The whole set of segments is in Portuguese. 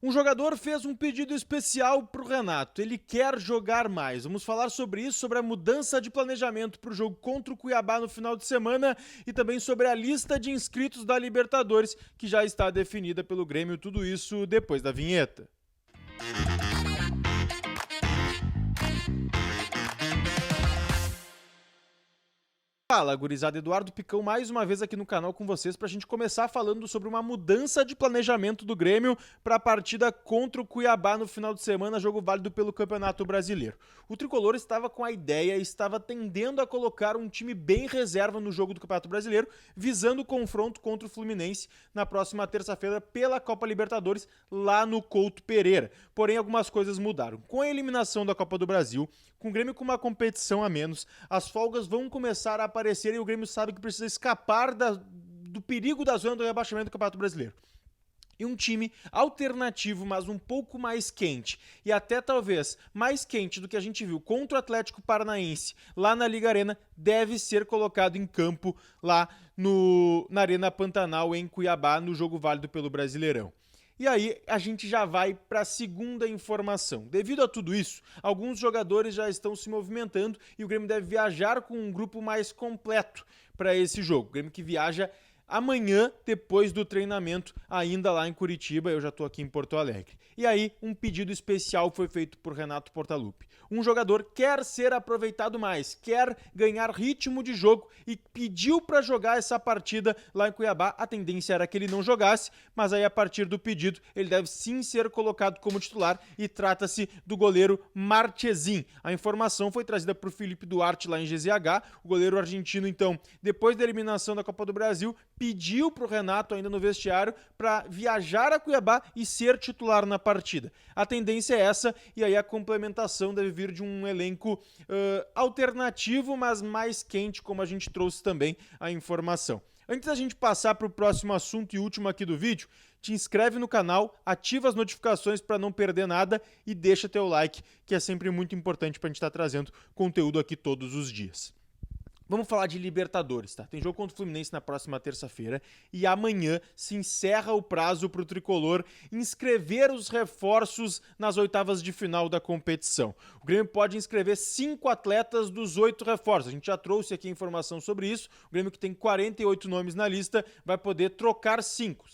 Um jogador fez um pedido especial para o Renato, ele quer jogar mais. Vamos falar sobre isso, sobre a mudança de planejamento para o jogo contra o Cuiabá no final de semana e também sobre a lista de inscritos da Libertadores, que já está definida pelo Grêmio, tudo isso depois da vinheta. Fala, gurizada, Eduardo Picão mais uma vez aqui no canal com vocês para a gente começar falando sobre uma mudança de planejamento do Grêmio para a partida contra o Cuiabá no final de semana, jogo válido pelo Campeonato Brasileiro. O Tricolor estava com a ideia, estava tendendo a colocar um time bem reserva no jogo do Campeonato Brasileiro, visando o confronto contra o Fluminense na próxima terça-feira pela Copa Libertadores lá no Couto Pereira. Porém, algumas coisas mudaram. Com a eliminação da Copa do Brasil, com o Grêmio com uma competição a menos, as folgas vão começar a aparecer e o Grêmio sabe que precisa escapar do perigo da zona do rebaixamento do Campeonato Brasileiro. E um time alternativo, mas um pouco mais quente, e até talvez mais quente do que a gente viu contra o Atlético Paranaense lá na Liga Arena, deve ser colocado em campo lá na Arena Pantanal em Cuiabá, no jogo válido pelo Brasileirão. E aí a gente já vai para a segunda informação. Devido a tudo isso, alguns jogadores já estão se movimentando e o Grêmio deve viajar com um grupo mais completo para esse jogo. O Grêmio que viaja amanhã, depois do treinamento, ainda lá em Curitiba, eu já estou aqui em Porto Alegre. E aí, um pedido especial foi feito por Renato Portaluppi. Um jogador quer ser aproveitado mais, quer ganhar ritmo de jogo e pediu para jogar essa partida lá em Cuiabá. A tendência era que ele não jogasse, mas aí a partir do pedido, ele deve sim ser colocado como titular e trata-se do goleiro Marchesin. A informação foi trazida por Felipe Duarte lá em GZH, o goleiro argentino, então, depois da eliminação da Copa do Brasil, pediu para o Renato, ainda no vestiário, para viajar a Cuiabá e ser titular na partida. A tendência é essa, e aí a complementação deve vir de um elenco alternativo, mas mais quente, como a gente trouxe também a informação. Antes da gente passar para o próximo assunto e último aqui do vídeo, te inscreve no canal, ativa as notificações para não perder nada e deixa teu like, que é sempre muito importante para a gente estar trazendo conteúdo aqui todos os dias. Vamos falar de Libertadores, tá? Tem jogo contra o Fluminense na próxima terça-feira e amanhã se encerra o prazo para o Tricolor inscrever os reforços nas oitavas de final da competição. O Grêmio pode inscrever 5 atletas dos 8 reforços. A gente já trouxe aqui informação sobre isso. O Grêmio, que tem 48 nomes na lista, vai poder trocar 5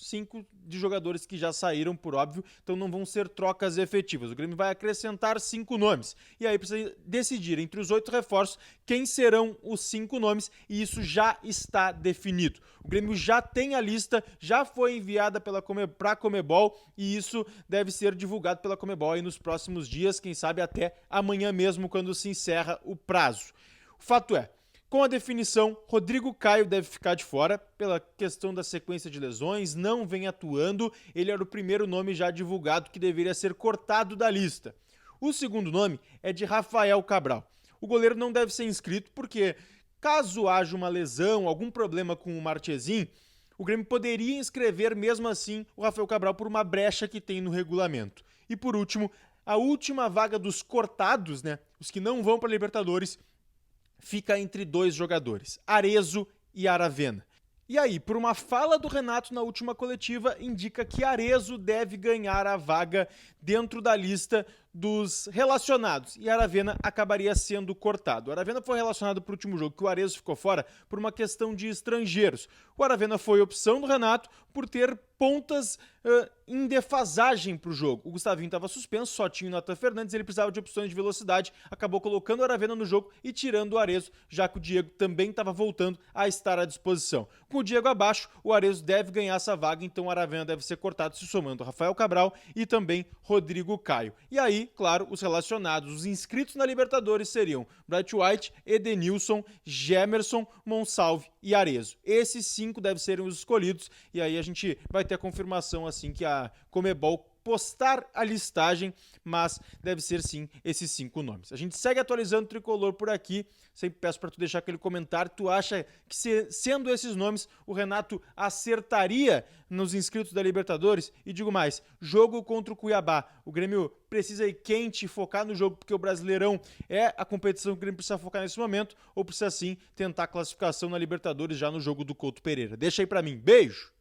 de jogadores que já saíram, por óbvio, então não vão ser trocas efetivas. O Grêmio vai acrescentar 5 nomes e aí precisa decidir entre os 8 reforços quem serão os 5 nomes, e isso já está definido. O Grêmio já tem a lista, já foi enviada para a Conmebol e isso deve ser divulgado pela Conmebol aí nos próximos dias, quem sabe até amanhã mesmo, quando se encerra o prazo. O fato é, com a definição, Rodrigo Caio deve ficar de fora pela questão da sequência de lesões, não vem atuando, ele era o primeiro nome já divulgado que deveria ser cortado da lista. O segundo nome é de Rafael Cabral. O goleiro não deve ser inscrito porque, caso haja uma lesão, algum problema com o Marchesin, o Grêmio poderia inscrever mesmo assim o Rafael Cabral por uma brecha que tem no regulamento. E por último, a última vaga dos cortados, né, os que não vão para a Libertadores, fica entre 2 jogadores, Arezzo e Aravena. E aí, por uma fala do Renato na última coletiva, indica que Arezzo deve ganhar a vaga dentro da lista dos relacionados, e Aravena acabaria sendo cortado. O Aravena foi relacionado para o último jogo, que o Arezzo ficou fora por uma questão de estrangeiros. O Aravena foi opção do Renato por ter pontas em defasagem para o jogo. O Gustavinho estava suspenso, só tinha o Nathan Fernandes, ele precisava de opções de velocidade, acabou colocando o Aravena no jogo e tirando o Arezzo, já que o Diego também estava voltando a estar à disposição. Com o Diego abaixo, o Arezzo deve ganhar essa vaga, então o Aravena deve ser cortado, se somando Rafael Cabral e também Rodrigo Caio. E aí, claro, os relacionados, os inscritos na Libertadores seriam Bright White, Edenilson, Gemerson, Monsalve e Arezzo. Esses 5 devem ser os escolhidos, e aí a gente vai ter a confirmação assim que a Conmebol postar a listagem, mas deve ser sim esses 5 nomes. A gente segue atualizando o Tricolor por aqui, sempre peço para tu deixar aquele comentário, tu acha que sendo esses nomes, o Renato acertaria nos inscritos da Libertadores? E digo mais, jogo contra o Cuiabá, o Grêmio precisa ir quente, focar no jogo, porque o Brasileirão é a competição que o Grêmio precisa focar nesse momento, ou precisa sim tentar a classificação na Libertadores já no jogo do Couto Pereira? Deixa aí para mim, beijo!